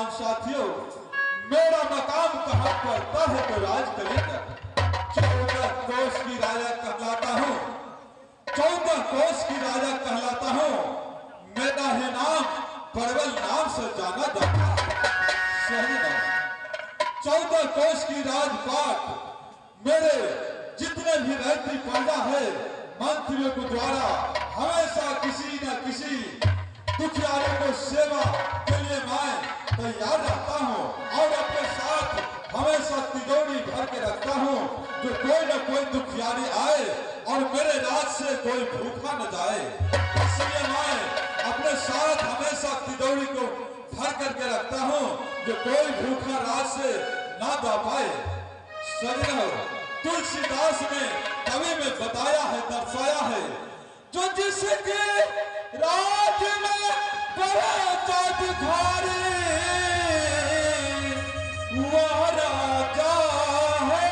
तमाम साथियों, मेरा मकाम कहाँ पड़ता है तो राज करेगा। 14 कोस की राजा कहलाता हूँ, 14 कोस की राजा कहलाता हूँ। मेरा है नाम परवल नाम से जाना जाता है। सही नाम 14 कोस की राजपाट। मेरे जितने भी रहती प्रजा है, मंत्रियों के द्वारा हमेशा किसी न किसी दुखियारों को सेवा के लिए मैं तैयार रहता हूँ और अपने साथ हमेशा तिजोरी भर के रखता हूँ, जो कोई न कोई दुखियारी आए और मेरे राज से कोई भूखा न जाए। इसलिए मैं अपने साथ हमेशा तिजोरी को भर करके रखता हूँ, जो कोई भूखा राज से ना जा पाए। सजनो, तुलसीदास ने कवि में बताया है, दर्शाया है, जो जिसके राज में भिखारी वह राजा है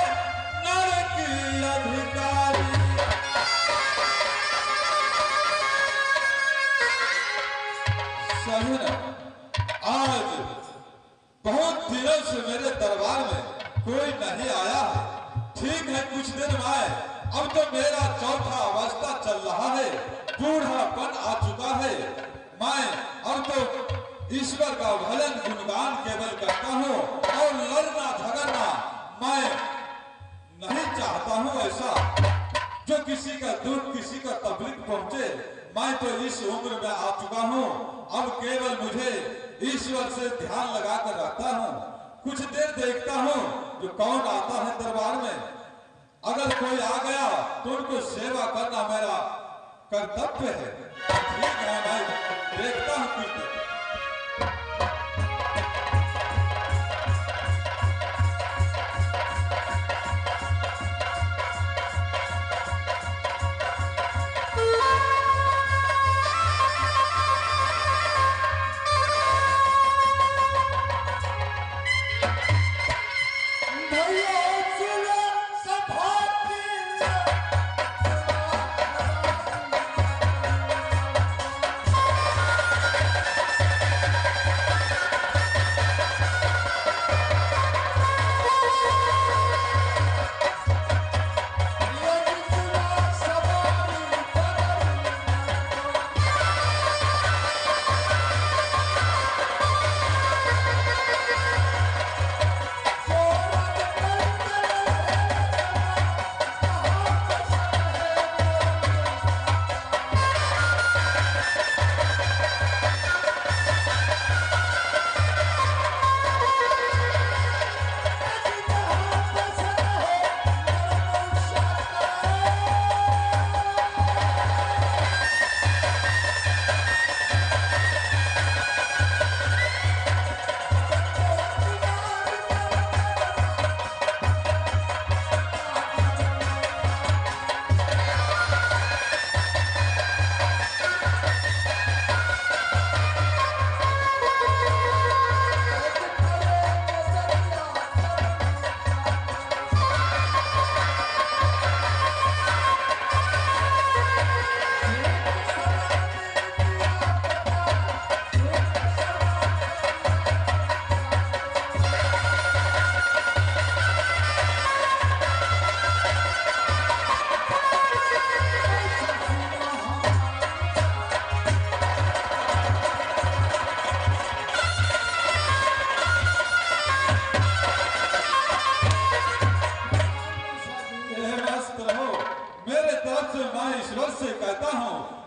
नर की अधिकारी। सही ना? आज बहुत दिनों से मेरे दरबार में कोई नहीं आया है। ठीक है, कुछ दिन में अब तो मेरा चौथा अवस्था चल रहा है, बूढ़ापन आ चुका है। मैं अब तो ईश्वर का भजन गुणगान केवल करता हूँ और लड़ना झगड़ना मैं नहीं चाहता हूँ। ऐसा जो किसी का दुख किसी का तकलीफ पहुँचे, मैं तो इस उम्र में आ चुका हूँ। अब केवल मुझे ईश्वर से ध्यान लगा कर रहता हूँ। कुछ देर देखता हूँ जो कौन आता है दरबार में। अगर कोई आ गया तो उनको सेवा करना मेरा कर्तव्य है। ठीक है, मैं देखता हूँ कुछ देर।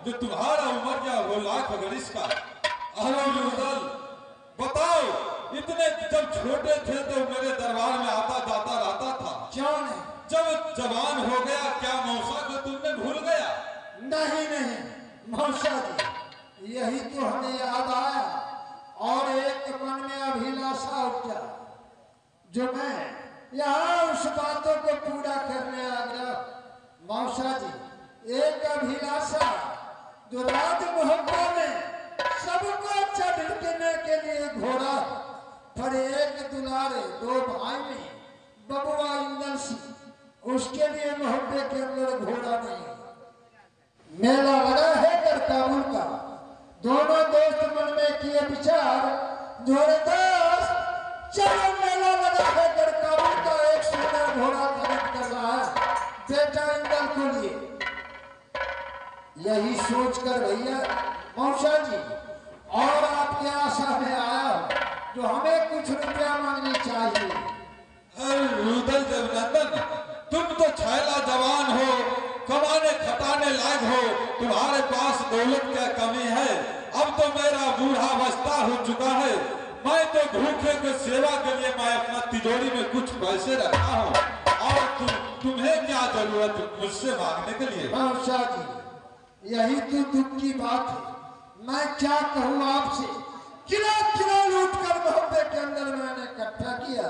जो तुम्हारा उम्र क्या हो लाख बरिस का। बताओ, इतने जब छोटे थे तो मेरे दरबार में आता जाता रहता था, क्यों नहीं? जब जवान हो गया क्या मौसा को तुमने भूल गया? नहीं नहीं मौसा जी, यही तो हमें याद आया और एक मन में अभिलाषा उठा, जो मैं यहाँ उस बातों को पूरा करने आ गया। मौसा जी, एक अभिलाषा जो राजमहल में सबको चढ़ने के लिए घोड़ा, पर एक दुलारे दो भाई में बबुआ इंदर सिंह, उसके लिए मोहब्बे के अंदर घोड़ा नहीं। मेला लगा है करतापुर का, दोनों दोस्त मन में किए विचार, जोड़ेदार रुदल भैया मौसा जी और आपके आशा में आया हूं, जो हमें कुछ रुपया मांगनी चाहिए। रुदल देवनंदन, तुम तो छैला जवान हो, कमाने खटाने लायक हो, तुम्हारे पास दौलत क्या कमी है। अब तो मेरा बूढ़ा अवस्था हो चुका है, मैं तो भूखे के सेवा के लिए मैं अपना तिजोरी में कुछ पैसे रखा हूँ, और तुम्हें क्या जरूरत मुझसे मांगने के लिए। मौसा जी, यही तो दुख की बात है। मैं क्या कहूँ आपसे, किला किला लूट कर मोहब्बे के अंदर मैंने इकट्ठा किया।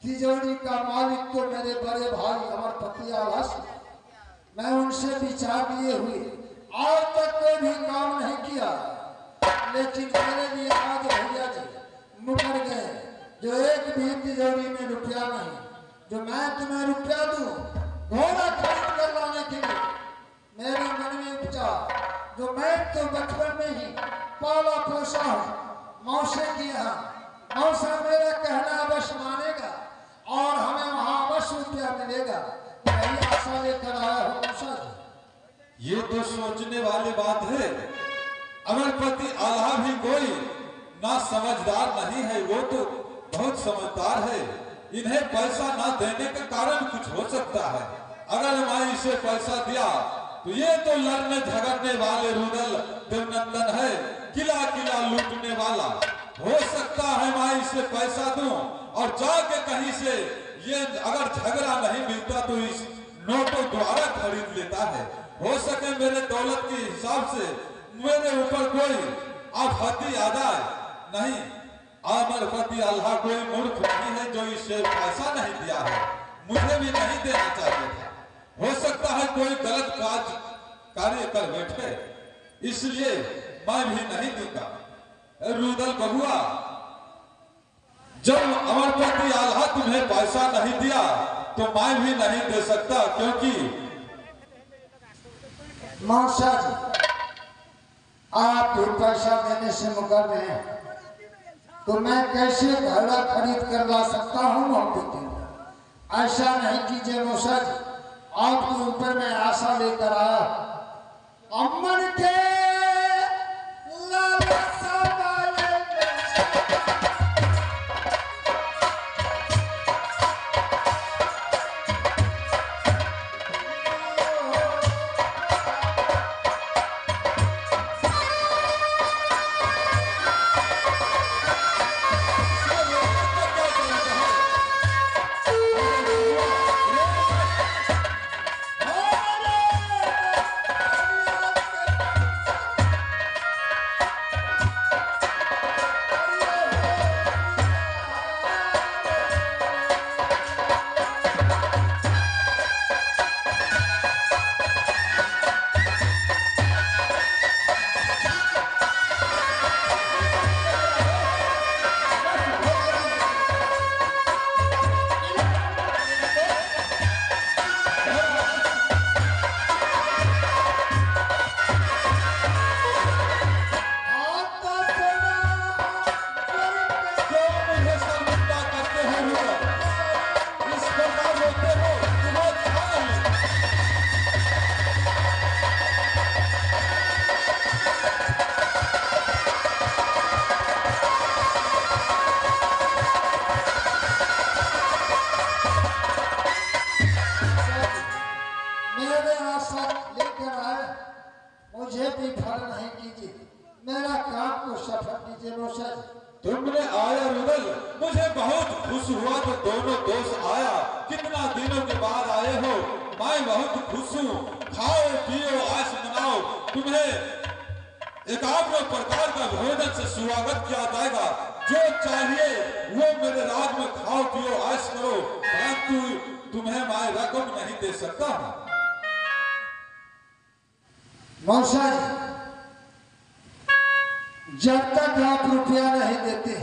तिजोरी का मालिक तो मेरे बड़े भाई अमरपति आवास, मैं उनसे विचार लिए हुए आज तक कोई भी काम नहीं किया, लेकिन मेरे लिए आज भैया जी मुकर गए। जो एक भी तिजोरी में रुपया नहीं, जो मैं तुम्हें रुपया दूं घोड़ा खरीद कर लाने के लिए, मेरे मन में उपजा, जो मैं तो बचपन में ही पाला पोसा हूँ मौसे के यहाँ। मौसा मेरा कहना अवश्य मानेगा और हमें वहाँ अवश्य रुपया मिलेगा, यही आशा लेकर आया हूँ मौसा जी। ये तो सोचने वाली बात है। अमरपति आल्हा भी कोई ना समझदार नहीं है, वो तो बहुत समझदार है। इन्हें पैसा ना देने के कारण कुछ हो सकता है। अगर मैं इसे पैसा दिया तो ये तो लड़ने झगड़ने वाले रुदल देवनंदन है, किला किला लूटने वाला। हो सकता है मैं इसे पैसा दूं और जाके कहीं से ये अगर झगड़ा नहीं मिलता तो इस नोटों द्वारा खरीद लेता है। हो सके मेरे दौलत के हिसाब से मेरे ऊपर कोई आफती आ जाए। नहीं, अमरपति आल्हा कोई मूर्ख नहीं है जो इसे पैसा नहीं दिया है, मुझे भी नहीं देना चाहिए था। हो सकता है कोई गलत कार्य कर बैठे, इसलिए मैं भी नहीं दूंगा। रुदल बहुआ, जब अमरपति आल्हा तुम्हें पैसा नहीं दिया तो मैं भी नहीं दे सकता, क्योंकि मौसा जी आप भी पैसा देने से मुकर रहे हैं, तो मैं कैसे घोड़ा खरीद कर ला सकता हूँ आपके दिन। ऐसा नहीं कीजिए मौसा जी, आपके ऊपर मैं आशा लेकर आया। अमन के लालसा वाले मुझे भी फल नहीं कीजिए, मेरा काम को सफल कीजिए मौसा जी। तुमने आया रुदल, मुझे बहुत खुश हुआ तो दोनों दोस्त आया। कितना दिनों के बाद आए हो, मैं बहुत खुश हूँ। खाओ पियो आश मनाओ, तुम्हें एकाग्र प्रकार का भोजन से स्वागत किया जाएगा। जो चाहिए वो मेरे राज में खाओ पियो आश करो, परंतु तुम्हें मैं रकम नहीं दे सकता। मौसा जी, जब तक आप रुपया नहीं देते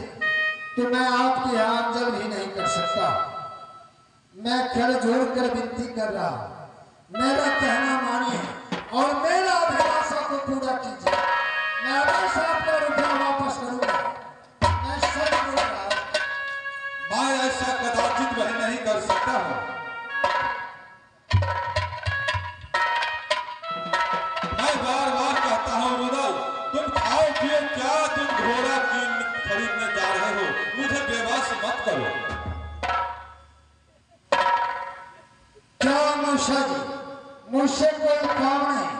तो मैं आपके यहाँ अंजल भी नहीं कर सकता। मैं कर जोड़ कर विनती कर रहा हूँ, मेरा कहना मानिए और मेरा अभिलाषा को पूरा कीजिए। मैं अवश्य आपका रुपया वापस करूंगा, मैं सच बोल रहा हूँ। मैं ऐसा कदाचित वही नहीं कर सकता हूँ। मैं बार बार कहता मत करो। क्या मौसा जी, मुझसे कोई काम नहीं,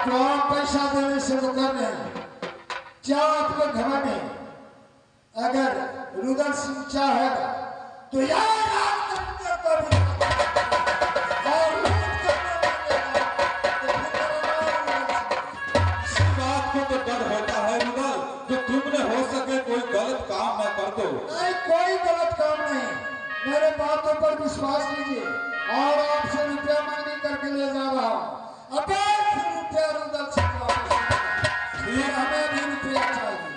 जो आप पैसा देने से वो कर रहे हैं, क्या आपको घमंड है? अगर रुदल सिंह चाहेगा तो यार रात करने को भी और लूट करने इसी बात को तो डर होता है रुदल, जो तुमने हो सके कोई गलत काम न कर दो। नहीं, कोई गलत काम नहीं, मेरे बातों पर विश्वास कीजिए और आपसे रुपया मांगी करके ले जा रहा हूँ। अब रुपया रुदल सिंह फिर हमें भी रुपया चाहिए।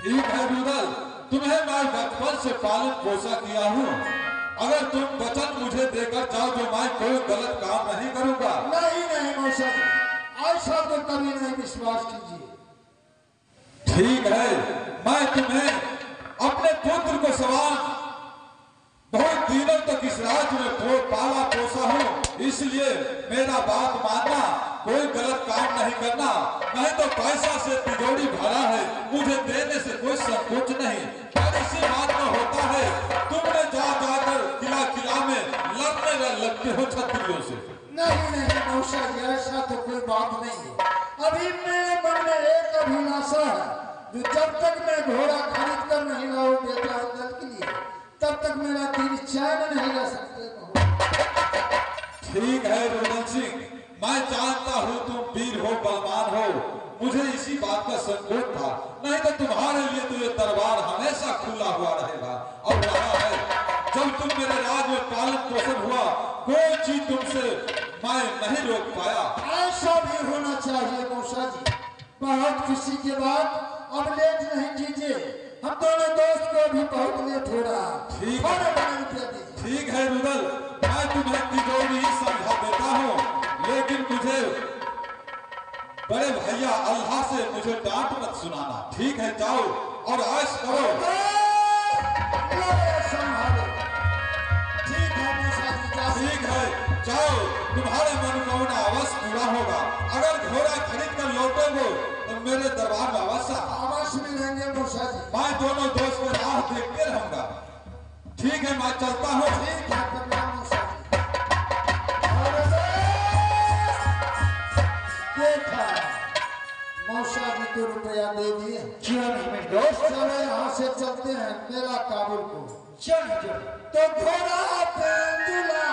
ठीक है रुदल, तुम्हें मैं बचपन से पालन पोषा किया हूँ, अगर तुम वचन मुझे देकर जाओ जो मैं कोई गलत काम नहीं करूँगा। नहीं नहीं मौसा जी, ऐसा तो कभी नहीं, विश्वास कीजिए। ठीक है, मैं तुम्हें अपने पुत्र को सवाल बहुत दिनों तक इस राज्य में पाला पोसा हूँ, इसलिए मेरा बात मानना, कोई गलत काम नहीं करना, नहीं तो पैसा से तिजोरी भरा है, मुझे देने से कोई संकोच नहीं। और इसी बात में होता है तुमने जाकर किला किला में लड़ने लगते हो छत्रियों से। नहीं नहीं मौसा जी, ऐसा तो कोई बात नहीं है। अभी मेरे मन में एक अभिलाषा है, जो जब तक मैं घोड़ा खरीद कर नहीं लाऊं बेटा अंदर के लिए, तब तक मेरा दिल चैन नहीं रह सकते। ठीक है रुदल सिंह, मैं जानता हूँ तुम वीर हो, बलवान हो, मुझे इसी बात का संकोच था, नहीं तो तुम्हारे लिए तो ये दरबार हमेशा खुला हुआ रहेगा और रहा है। जब तुम मेरे राज में पालन पोषण हुआ, कोई चीज तुमसे मैं नहीं रोक पाया। ऐसा भी होना चाहिए मौसा जी। बहुत खुशी के बाद अब लेट नहीं कीजिए, हम दोनों दोस्त को भी बहुत लेट हो रहा है। ठीक है, ठीक है रुदल, मैं तुम्हें तिजोरी ही समझा देता हूँ, लेकिन मुझे बड़े भैया अल्लाह से मुझे डांट मत सुनाना। ठीक है, जाओ और ऐश करो। ठीक है, जाओ, तुम्हारे मनोकामना अवश्य पूरा होगा। अगर घोड़ा खरीद कर लौटोगे तो मेरे दरबार में अवश्य मिलेंगे मौसा जी। मैं दोनों दोस्त में राह देखते रहूंगा। ठीक है, मैं चलता हूँ। ठीक है, प्रणाम मौसा जी। देखा मौसा जी को रुपया दे दिए, क्यों नहीं मेरे दोस्त? चलो यहाँ से चलते हैं मेरा काबुल को। चल तो घोड़ा पे दूल्हा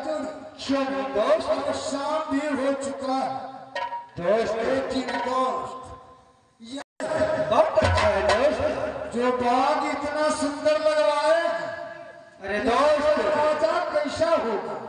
जोड़ी चलो दोस्त और शाम भी हो चुका है। दोस्त लेकिन दोस्त बहुत अच्छा है दोस्त। जो बाग इतना सुंदर लगवाए, अरे दोस्त राजा कैसा होगा?